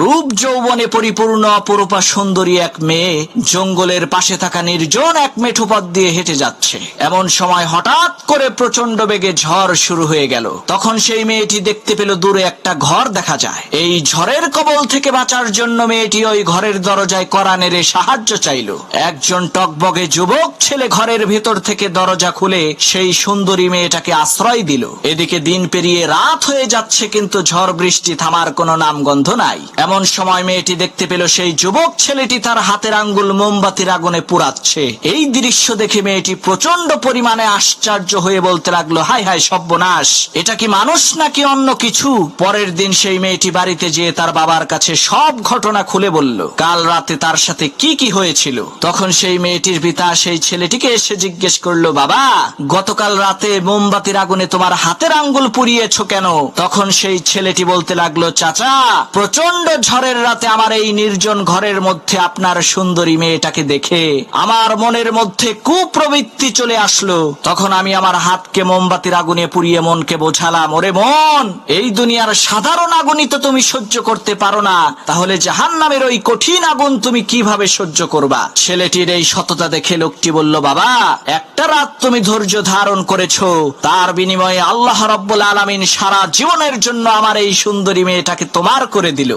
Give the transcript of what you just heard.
রূপ যৌবনে পরিপূর্ণ অপরূপা সুন্দরী এক মেয়ে জঙ্গলের পাশে থাকা নির্জন এক মেঠো পথ দিয়ে হেঁটে যাচ্ছে। এমন সময় হঠাৎ করে প্রচন্ড বেগে ঝড় শুরু হয়ে গেল। তখন সেই মেয়েটি দেখতে পেল দূরে একটা ঘর দেখা যায়। এই ঝড়ের কবল থেকে বাঁচার জন্য মেয়েটি ওই ঘরের দরজায় কড়া নেড়ে সাহায্য চাইল। একজন টকবগে যুবক ছেলে ঘরের ভেতর থেকে দরজা খুলে সেই সুন্দরী মেয়েটাকে আশ্রয় দিল। এদিকে দিন পেরিয়ে রাত হয়ে যাচ্ছে, কিন্তু ঝড় বৃষ্টি থামার কোনো নামগন্ধ নাই। এমন সময় মেয়েটি দেখতে পেল সেই যুবক ছেলেটি তার হাতের আঙ্গুল মোমবাতির আগুনে পুড়াচ্ছে। এই দৃশ্য দেখে মেয়েটি প্রচন্ড পরিমাণে আশ্চর্য হয়ে বলতে লাগলো, হায় হায় সর্বনাশ, এটা কি মানুষ নাকি অন্য কিছু? পরের দিন সেই মেয়েটি বাড়িতে যেয়ে তার বাবার কাছে সব ঘটনা খুলে বলল, কাল রাতে তার সাথে কি কি হয়েছিল। তখন সেই মেয়েটির পিতা সেই ছেলেটিকে এসে জিজ্ঞেস করলো, বাবা, গতকাল রাতে মোমবাতির আগুনে তোমার হাতের আঙ্গুল পুড়িয়েছ কেন? তখন সেই ছেলেটি বলতে লাগলো, চাচা, প্রচন্ড ঝড়ের রাতে আমার এই নির্জন ঘরের মধ্যে আপনার সুন্দরী মেয়েটাকে দেখে আমার মনের মধ্যে কুপ্রবৃত্তি চলে আসলো। তখন আমি আমার হাতকে মোমবাতির আগুনে পুড়িয়ে মনকে বোঝালাম, ওরে মন, এই দুনিয়ার সাধারণ আগুনই তো তুমি সহ্য করতে পারো না, তাহলে জাহান্নামের ওই কঠিন আগুন তুমি কিভাবে সহ্য করবা? ছেলেটির এই সততা দেখে লোকটি বলল, বাবা, একটা রাত তুমি ধৈর্য ধারণ করেছো, তার বিনিময়ে আল্লাহ রাব্বুল আলামিন সারা জীবনের জন্য আমার এই সুন্দরী মেয়েটাকে তোমার করে দিল।